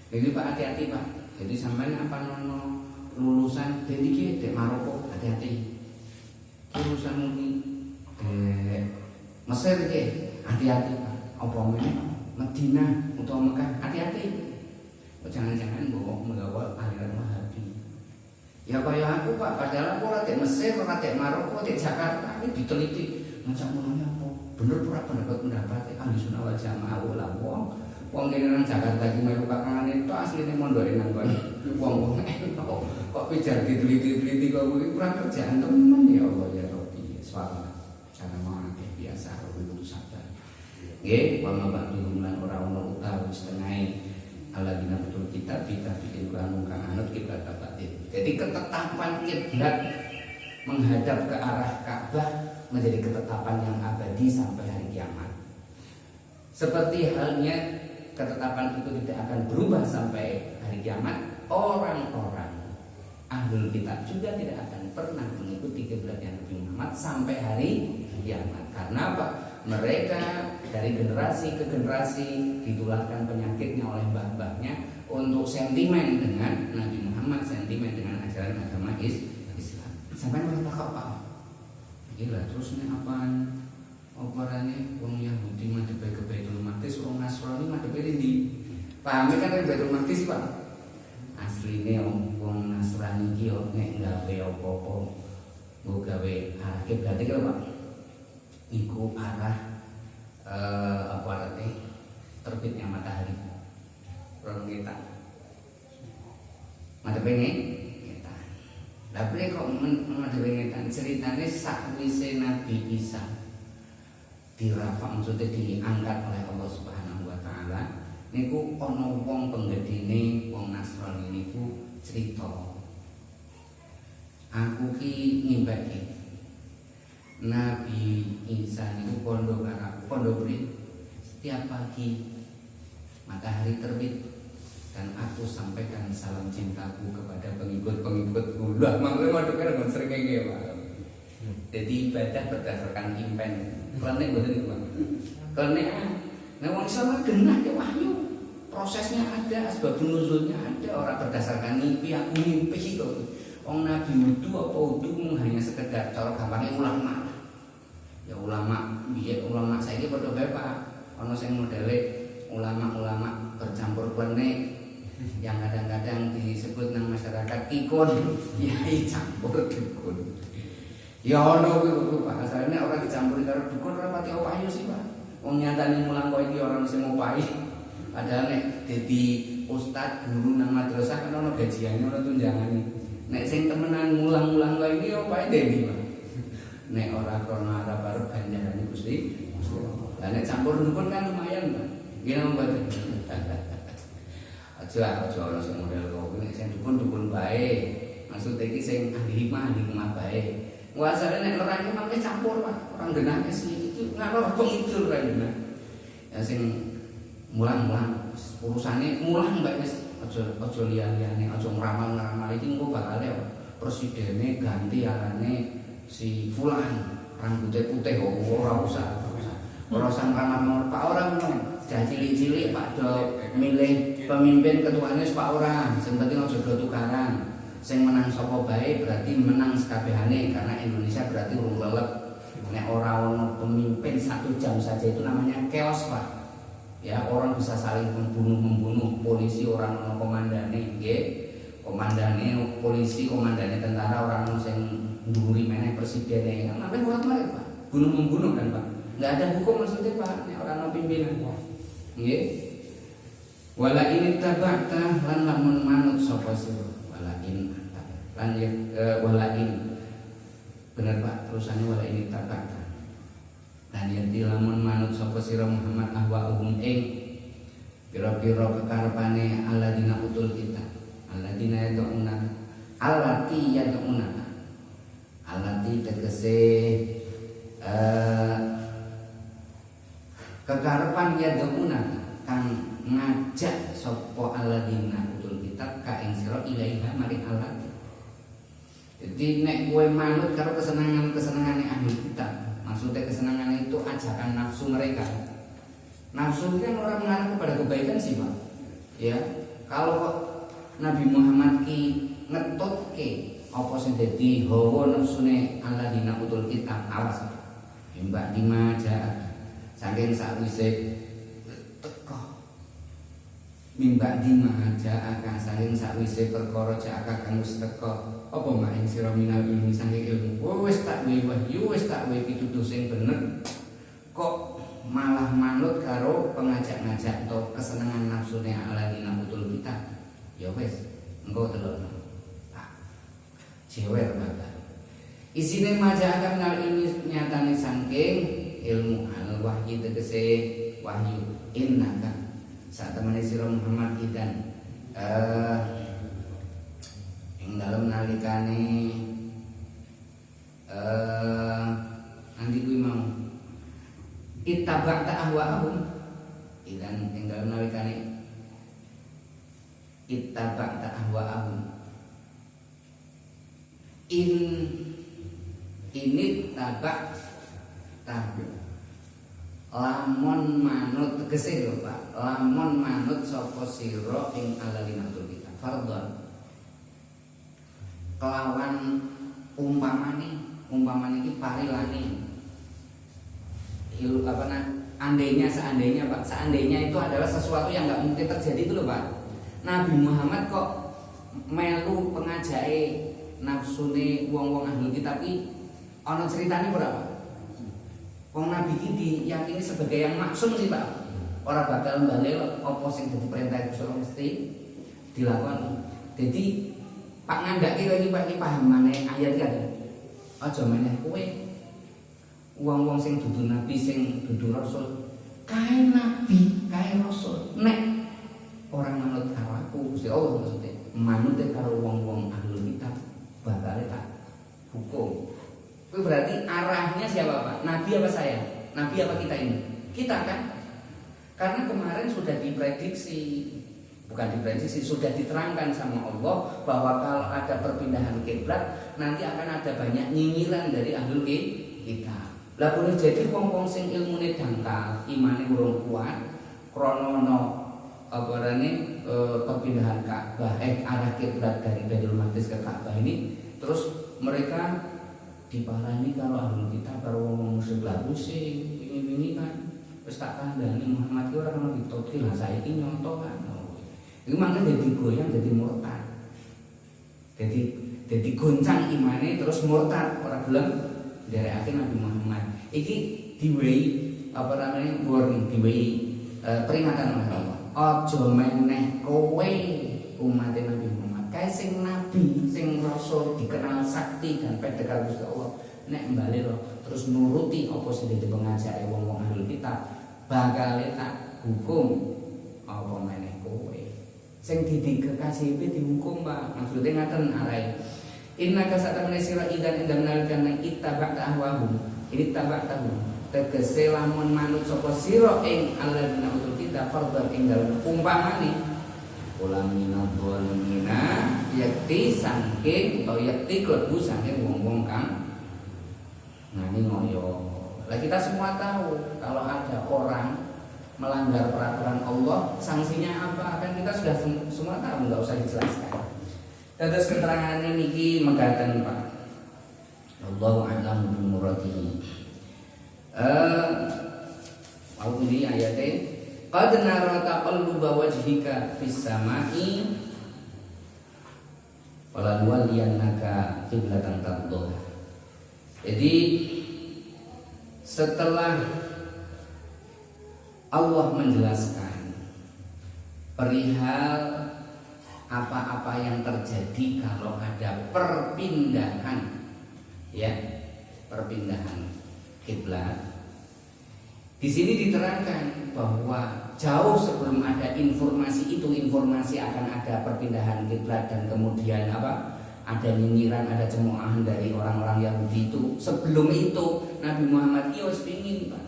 Jadi Pak hati-hati Pak. Jadi sampai apa nono lulusan jadi ki dek Maroko hati-hati. Lulusan muni Mesir ki hati-hati Pak. Apa meneh Madinah utawa Mekah hati-hati. Jangan-jangan menggawa aliran Wahabi. Ya kaya aku Pak, padahal aku ora dek Mesir, ora dek Maroko, dek Jakarta, ini diteliti. Macam ngono apa? Bener ora pendapat ahli sunnah wal jamaah lah wong kene nang Jakarta iki melu kakangane tok asline mondoke nang kono. Wong kok pijar diteliti-teliti kok kuwi kurang kerjaan temen ya Allah ya Rabbi. Soal karena mau biasa kudu sabar. Nggih, wong bantu lan ora ono utawi setengah aladina betul kita bikin kang anut kiblat batin. Jadi ketetapan kiblat menghadap ke arah Ka'bah menjadi ketetapan yang abadi sampai hari kiamat. Seperti halnya ketetapan itu tidak akan berubah sampai hari kiamat, orang-orang ahlul kitab juga tidak akan pernah mengikuti kiblatnya Nabi Muhammad sampai hari kiamat. Karena apa? Mereka dari generasi ke generasi ditularkan penyakitnya oleh mbah-mbahnya untuk sentimen dengan Nabi Muhammad, sentimen dengan ajaran agama Islam. Sampai mereka takut Pak. Gila, terus ini apaan? Operane wong Yahudi madhepe ke Baitul Maqdis, wong Nasrani madhepe ndi? Pahami kan Baitul Maqdis, Pak? Asline wong Nasrani iki yo nek gawe apa-apa nggo gawe arah kiblat iki lho, Pak. Iku arah apa arane? Terbitnya matahari. Rong ngetan. Madhepe ngetan. Lah piye kok madhepe ngetan? Ceritane sakwise Nabi Isa dirafa maksudnya diangkat oleh Allah Subhanahu wa taala niku ana wong penggedine wong Nasrani niku cerita aku ki ngimbaki Nabi Isa niku pondok setiap pagi matahari terbit dan aku sampaikan salam cintaku kepada pengikut-pengikutku. Lah mangke madhep sering ngene Pak. Jadi ibadah berdasarkan impen. Klenek mboten niku, Bang. Klenek nek wong Islam genah ya wahyu. Prosesnya ada, asbab nuzulnya ada, orang berdasarkan mimpi, aku mimpi kok. Wong Nabi wudu apa wudu hanya sekedar cara gampangnya ulama. Ya ulama, biye ulama saiki padha bae Pak. Ana sing modele ulama-ulama bercampur klenek yang kadang-kadang disebut nang masyarakat ikon, yai campur dukun. Ya ono kuwi Pak, asalnya orang dicampuri karo dukun ora pati opayu sih Pak. Wong nyatane mulang kok iki orang sing opahi. Padahal nek dadi ustaz guru nang madrasah kan ono gajiane, ono tunjangane. Nek sing temenan mulang-mulang kok iki opahe dendi Pak. Nek ora krana arep-arep ganjarane Gusti. Lah nek campur dukun kan lumayan Pak. Nggih mboten. Aja ono sing model kok nek sing dukun bae. Maksud iki sing ahli hikmah bae. Wasane nek ora iki mangke campur Pak. Orang genahnya sih itu ngalor pengidul ra genah. Ya sing mulang-mulang urusane mulang mbak wis aja liya-liyane aja ngeramal-ngeramal iki engko bakal ya presidene ganti arane si fulan rambutnya putih kok ora usah ngeramal Pak ora ngono. Dah cilik-cilik Pak do milih pemimpin ketuane Pak ora. Sing penting aja do tukaran. Sing menang sapa bae berarti menang sekabehane karena Indonesia berarti urung lelep. Nek ora ono pemimpin 1 jam saja itu namanya chaos Pak. Ya orang bisa saling membunuh polisi orang ono komandane nggih. Komandane polisi, komandane tentara orang ono sing nduri meneh presidene. Kan sampe bolak-balik Pak. Bunuh-membunuh kan Pak. Enggak ada hukum maksudnya Pak. Nek ora ono pimpinan. Nggih. Wala ini tabata lan lamun manut sapa sira. Walain bener Pak terusannya walain tabata dan yanti lamun manut sapa sira Muhammad ahwa'uhum pira-pira kekarepane alladzina utul kitab alladzina yad'una allati tegese kekarepan yad'una kang ngajak sapa alladzina utul kitab ka ing sira ilaiha maring allati. Jadi nek kowe manut karo kesenangan-kesenangane ahli kitab, maksudnya kesenangan itu ajakan nafsu mereka. Nafsu kan orang mengarah kepada kebaikan sih Pak. Ya, Kalau kok Nabi Muhammad ki ngetutke apa sing dadi hawa nafsune alladzina utul kitab, awas mbak dimaja saking sakwise teko mimba dimaja akan saking sakwise perkara jaka kang wis teko apa maing sira minal ilmi saking ilmu wis tak wahyu wis tak pituduh sing bener kok malah manut karo pengajak-ngajak atau kesenangan nafsune alladzina utul kitab. Ya wis engko delokno jewer banget. Isine maja akan minal ilmi nyatane saking ilmu al wahyi tegese wahyu innaka sak temene sira Muhammad idan ing dalem nalikane nanti kuwi mau ittaba'ta ahwa'ahum idan ing dalem nalikane ittaba'ta ahwa'ahum ini tabak tabu lamun manut tegese lho Pak, lamun manut sapa sira ing alladzinatul kitab fardhon kelawan umpamane iki parilane ilu seandainya Pak, seandainya itu adalah sesuatu yang nggak mungkin terjadi itu loh Pak. Nabi Muhammad kok melu pengajake nafsune wong-wong ahlul kitab iki ana critane berapa? Wong Nabi iki diyakini sebagai yang maksum sih Pak. Ora bakal mbalel apa sing dadi perintah Gusti mesti dilakoni. Jadi Pak ngandhake kok iki Pak iki pahamane ayat kan. Aja meneh kowe wong-wong sing dudu nabi sing dudu rasul kae nabi, kae rasul. Nek orang manut karo aku Gusti Allah maksudnya manut karo wong-wong ahlul kitab bakal tak hukum. Itu berarti arahnya siapa Pak? Nabi apa saya? Nabi apa kita ini? Kita kan? Karena kemarin sudah sudah diterangkan sama Allah bahwa kalau ada perpindahan kiblat nanti akan ada banyak nyinyiran dari ahlul kitab. Lah boleh jadi wong-wong sing ilmune dangkal, imane urung kuat, krono perpindahan Ka'bah arah kiblat dari Baitul Maqdis ke Ka'bah ini terus mereka diparani kalau ahlul kitab karo wong musyrik lah pusing wingi kan wis tak kandhani Muhammad ki ora kena ditutke lah saiki nyonto kan iku mangke dadi goyang dadi murtad dadi goncang imane terus murtad ora gelem nderekake Nabi Muhammad iki diwehi warning diwehi peringatan oleh Allah. Aja meneh kowe umat Nabi Muhammad kae sing nabi, sing rasul dikenal sakti dan pedekal Gusti Allah. Nek mbali terus nuruti apa sing dadi pengajake wong-wong ahlul kitab, bakal tak hukum apa meneh kowe. Sing dikasih dihukum, Pak. Maksudnya ngaten arahe. Inna kasatamene sira idan endam nalikan ittaba'ta ahwahum. Ini taba'tahu. Tegese lamun manut sapa sira ing alladzina utul kitab fardhan ing dalem umpamane ulamina dhalimina yakti saking utawa yakti klebu saking wong-wong kang ngani ngoyo. Lah kita semua tahu kalau ada orang melanggar peraturan Allah sanksinya apa kan kita sudah semua tahu, enggak usah dijelaskan. Terus keterangannya niki megaten Pak. Allahu a'lam bi muradihi. Aku ini ayatnya qad nara taqalluba wajhika fis samai wala nuwalliyannaka qiblatan tardhaha. Jadi setelah Allah menjelaskan perihal apa-apa yang terjadi kalau ada perpindahan kiblat. Di sini diterangkan bahwa jauh sebelum ada informasi akan ada perpindahan kiblat dan kemudian ada nyinyiran, ada cemoohan dari orang-orang Yahudi itu. Sebelum itu Nabi Muhammad wis pengin, Pak.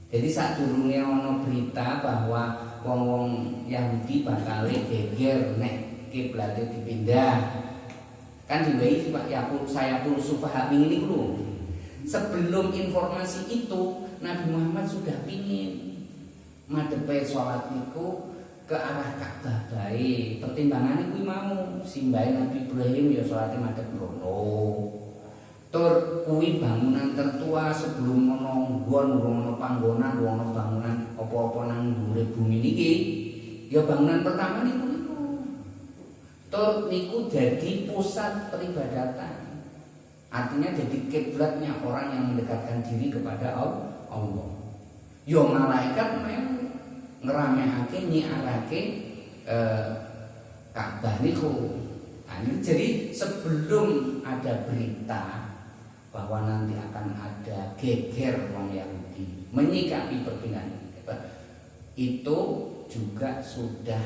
Jadi saat durunge ana berita bahwa wong-wong Yahudi bakal geger nek kiblate dipindah. Kan diwehi Pak saya pun sufaha ini dulu. Sebelum informasi itu Nabi Muhammad sudah pingin madepe sholat niku ke arah Ka'bah bae. Pertimbangane kuwi mau simbahe Nabi Ibrahim ya salate madhep mrono. Tur kuwi bangunan tertua sebelum ono nggon, ono panggonan, ono bangunan apa-apa nang dhuwure bumi niki. Ya bangunan pertama niku. Tur niku jadi pusat peribadatan. Artinya jadi kiblatnya orang yang mendekatkan diri kepada Allah. Yo malaikat memang ngeramehake nyiarake Ka'bah niku. Nah, ini jadi sebelum ada berita bahwa nanti akan ada geger orang Yahudi menyikapi perpindahan itu juga sudah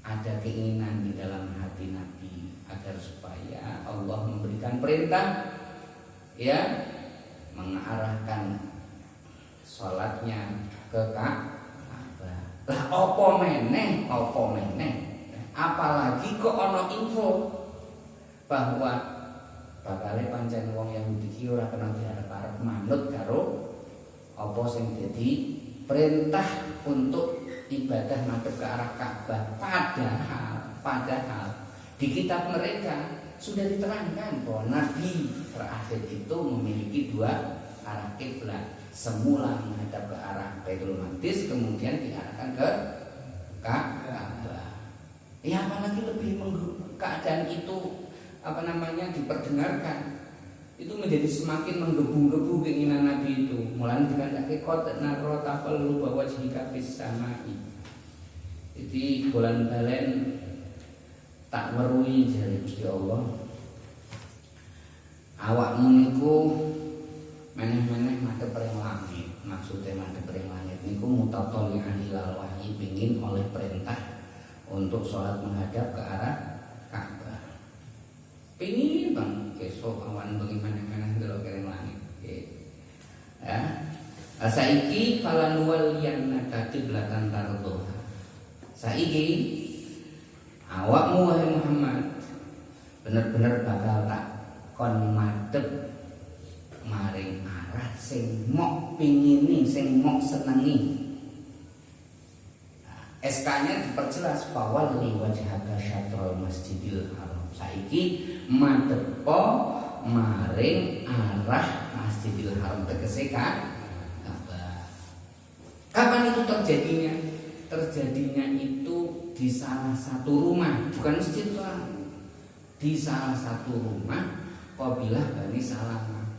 ada keinginan di dalam hati Nabi agar supaya Allah memberikan perintah ya mengarahkan sholatnya ke Ka'bah. Lah opo meneh, apalagi kok ana info bahwa bakale pancen wong Yahudi iki ora kena diarep-arep manut karo apa sing dadi perintah untuk ibadah madhep ke arah Ka'bah. Padahal di kitab mereka sudah diterangkan bahwa Nabi terakhir itu memiliki dua arah kiblat. Semula menghadap ke arah Baitul Maqdis, kemudian diarahkan ke Ka'bah. Ya apalagi lebih keadaan itu diperdengarkan, itu menjadi semakin menggebu-gebu keinginan Nabi itu. Mulai dikatakan qad nara taqallu wajhika fis samai. Jadi bulan balen tak weruhi jare Gusti Allah. Awakmu niku meneh-meneh madhep ring langit. Maksudnya madhep ring langit niku mutatolian hilal wahyi, pingin oleh perintah untuk sholat menghadap ke arah Ka'bah. Pingin bang esok awan bengi meneh-meneh delok ring langit. Ya. Saiki falan waliyannaka qiblatan tardha. Saiki awakmu wahai Muhammad bener-bener bakal tak kon madhep maring arah sing mok pingini, sing mok senengi. SK-nya diperjelas fawalli wajhaka syatrul masjidil haram. Saiki madhepo maring arah Masjidil Haram tegese Ka'bah. Kapan itu terjadinya? Terjadinya itu di salah satu rumah, bukan masjid lah. Di salah satu rumah kabilah Bani Salamah.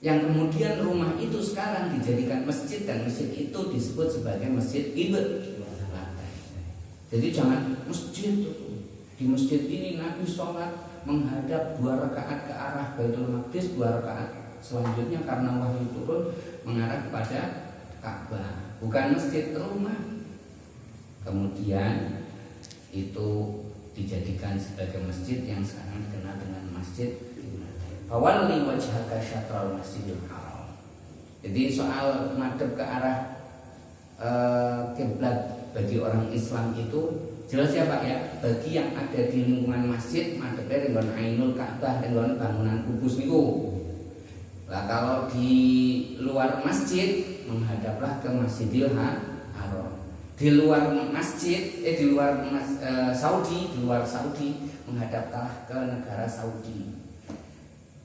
Yang kemudian rumah itu sekarang dijadikan masjid dan masjid itu disebut sebagai Masjid Ibadah. Jadi jangan masjid itu. Di masjid ini Nabi sholat menghadap 2 rakaat ke arah Baitul Maqdis, 2 rakaat selanjutnya karena wahyu turun mengarah kepada Ka'bah, bukan masjid, rumah. Kemudian itu dijadikan sebagai masjid yang sekarang dikenal dengan Masjid Fawalli wajhaka syatral Masjidil Haram. Jadi soal madhep ke arah kiblat bagi orang Islam itu jelas ya Pak ya. Bagi yang ada di lingkungan masjid madhepnya dengan Ainul Ka'bah, dengan bangunan Kudus niku. Lah kalau di luar masjid menghadaplah ke Masjidil Haram. Di luar masjid di luar Saudi, di luar Saudi menghadaplah ke negara Saudi.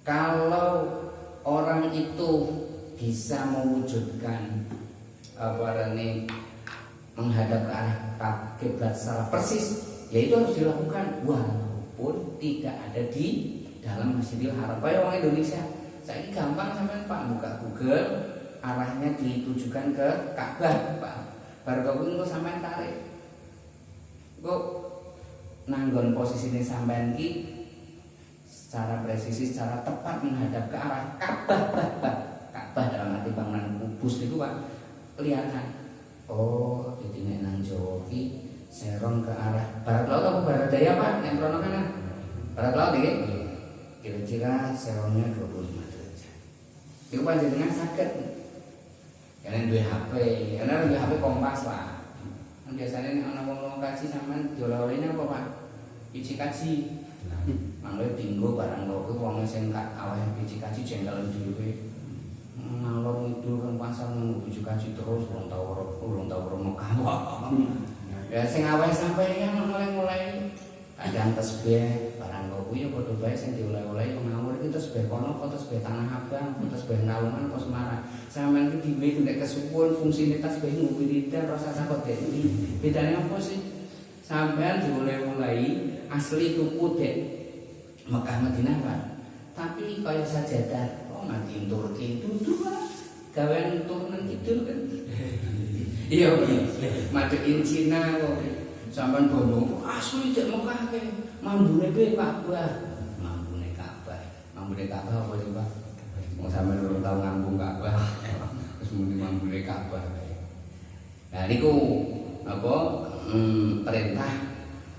Kalau orang itu bisa mewujudkan menghadap ke arah kiblat secara persis, ya itu harus dilakukan walaupun tidak ada di dalam Masjidil Haram. Kayak orang Indonesia, saya ini gampang sampai Pak buka Google, arahnya ditujukan ke Ka'bah, Pak. Baru kau itu sampai tarik, kok nanggon posisinya sampai ki secara presisi, secara tepat menghadap ke arah Ka'bah. Ka'bah dalam arti bangunan kubus itu Pak kelihatan. Oh, jadi nek nang Jawa ki serong ke arah barat laut atau barat daya Pak? Nek rono kan barat laut iki. Kira-kira serongnya 25 derajat. Iku panjenengan saged. Karena duwe HP, karena duwe HP Kompas lah. Kan biasanya nek ana wong kaji sampean dioleh-olehne apa Pak? Biji kaji. Mangke dinggo barang loro wong sing awake biji kaji jengkel dhewe. Ngalor ngidul kan pasar nunggu biji kaji terus urung tau rono kamu Ya sing awake sampeyan mulai kadang tasbih barang kok kuwi padha bae sing dioleh-oleh ngawur iki tasbih kono apa tasbih Tanah Abang, apa tasbih Nalungan apa Semarang. Sampeyan iki dhewe nek kesuwun fungsine tasbih wiridan rasa sakot dek iki. Bedane apa sih? Sampeyan dioleh-oleh asli tuku dek Mekah Madinah Pak. Tapi kaya sajadah kok mati Turki dudu Pak. Gawean turunan kidul kan. Iya, madein Cina kok. Sampeyan bono asli dek Mekah ke. Mambune pe Ka'bah. Mambune Ka'bah. Mambune Ka'bah apa sih, Pak? Wong sampeyan urung tau ngambung Ka'bah. Terus muni mambune Ka'bah. Nah niku apa perintah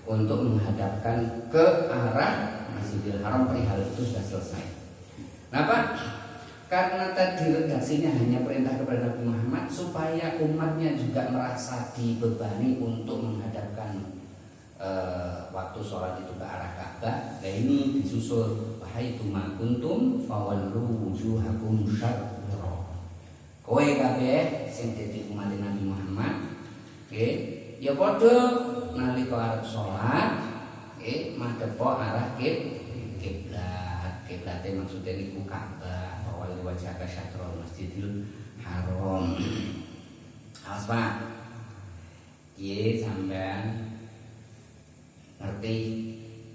untuk menghadapkan ke arah Masjidil Haram perihal itu sudah selesai. Nah, Pak, karena tadi redaksinya hanya perintah kepada Nabi Muhammad supaya umatnya juga merasa dibebani untuk menghadapkan waktu sholat itu ke arah Ka'bah. Nah ini disusul wahai tuma kuntum fawallu wujuhakum syatra. Kowe kabeh sing dadi umat Nabi Muhammad, nggih, ya padha nalika arep sholat, nggih, madhep arah kiblat. Kiblate maksudnya niku Ka'bah. Wajah syatrul Masjidil Haram. Awas Pak, ye sampean ngerti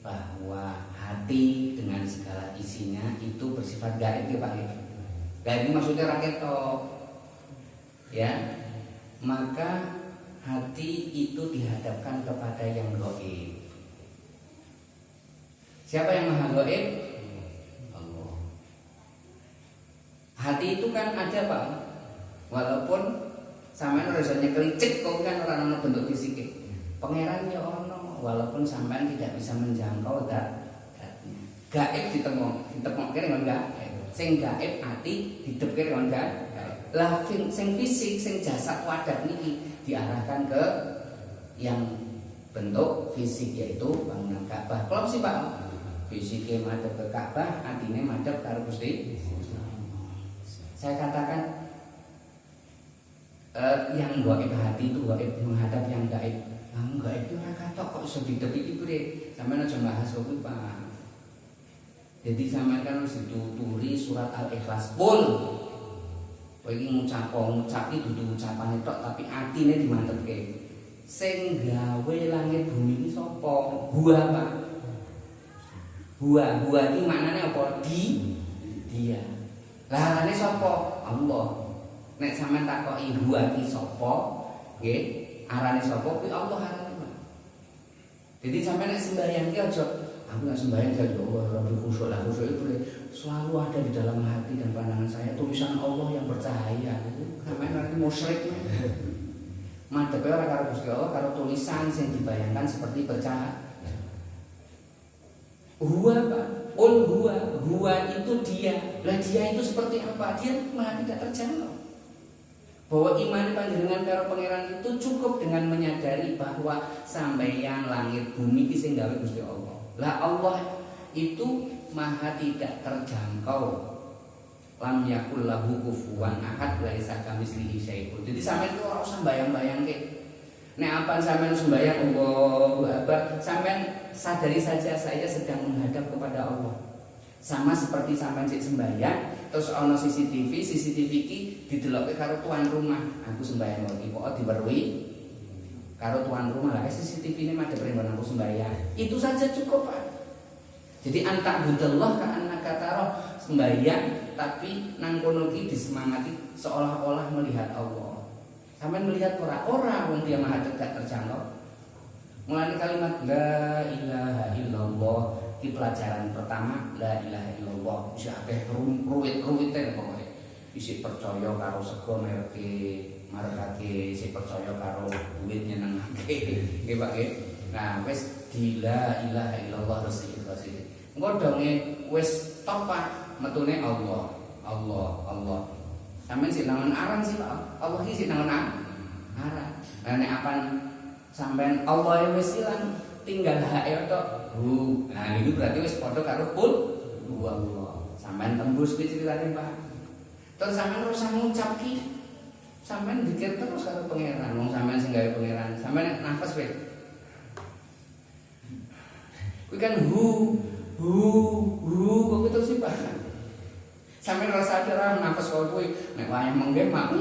bahwa hati dengan segala isinya itu bersifat gaib ya Pak. Gaib ini maksudnya rakyat toh, ya. Maka hati itu dihadapkan kepada yang gaib. Siapa yang maha gaib? Hati itu kan ada Pak, walaupun sampean ora iso nyekeli cek kok kan ora ono bentuk fisike. Pangeran ya ono, walaupun sampean tidak bisa menjangkau zatnya. Gaib ditemokke dengan gaib. Sing gaib hati didepke dengan gaib. Lah sing fisik, sing jasad wadah niki diarahkan ke yang bentuk fisik yaitu bangunan Ka'bah. Kalau sih Pak, fisiknya madhep ke Ka'bah, atine madhep karo Gusti. Saya katakan yang gaib hati itu gaib menghadap yang gaib. Kamu gaib itu ora katok kok iso ditepi iki bre. Sampeyan aja bahas kuwi Pak. Jadi sampeyan kan wis dituturi surat Al-Ikhlas full. Kowe iki ngucap iki dudu ucapane tok tapi atine dimantepke. Sing gawe langit bumi iki sapa? Gua Pak. Gua iki maknane apa? Dia. Larane sapa? Allah. Nek sampean takoki gua iki sapa? Nggih, arane sapa? Kuwi Allah arane. Jadi sampean nek sembahyang ki aja aku nek sembahyang ya Allah Rabbi khusyuk lah. Khusyuk itu selalu ada di dalam hati dan pandangan saya tulisan Allah yang bercahaya. Sampean nanti musyrik. Madhepe ora karo Gusti Allah, karo tulisan sing dibayangkan seperti bercahaya. Huwa Pak, huwa itu dia. Lah dia itu seperti apa? Dia malah tidak terjangkau. Bahwa iman panjenengan karo pangeran itu cukup dengan menyadari bahwa sampeyan langit bumi iki sing gawe Gusti Allah. Lah Allah itu maha tidak terjangkau. Lam yakul lahu kufuwan ahad laisa kamitslihi syai'un. Jadi sampeyan ora usah bayang-bayangke. Nek apa sampean sembahyang Allahu Akbar, sampean sadari saja saya sedang menghadap kepada Allah. Sama seperti sampean sik sembahyang, terus ana CCTV iki didelokke karo tuan rumah. Aku sembahyang lagi kok diweruhi karo tuan rumah. Lah CCTV ini madhep rene aku sembahyang. Itu saja cukup, Pak. Jadi antak budallah ka annaka taro sembahyang tapi nang kono ki disemangati seolah-olah melihat Allah. Sampai melihat orang wong dia maha dekat terjangkau. Mulai kalimat la ilaha illallah di pelajaran pertama la ilaha illallah isi akeh ruwit-ruwite pokoke. Isi percaya karo sego merke marekake, isi percaya karo duit nyenengake. Nggih Pak nggih. Nah, wis di la ilaha illallah resik. Engko donge wis top Pak, metune Allah. Sampeyan sik nangon aran sih Pak. Allah iki sik nangon aran. Lah nek apan sampeyan Allah wis ilang, tinggal hae tok. Nah niku berarti wis padha karo Allah. Sampeyan tembus ki critane Pak. Terus sampeyan ora usah ngucap ki. Sampeyan zikir terus karo pangeran. Wong sampeyan sing gawe pangeran. Sampeyan nek nafas weh. Kuwi kan hu kok terus sih Pak. Sampeyan rasa sadar nafas kok kuwi nek wayang menggem mak.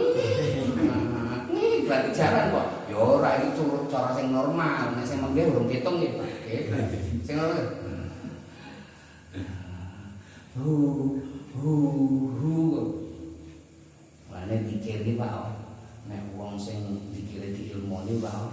Berarti jalan kok. Ya ora iki cara sing normal, nek sing menggem urung diitung ya Pak. Sing normal. Lane dikiri Pak. Nek wong sing dikiri diilmoni Pak.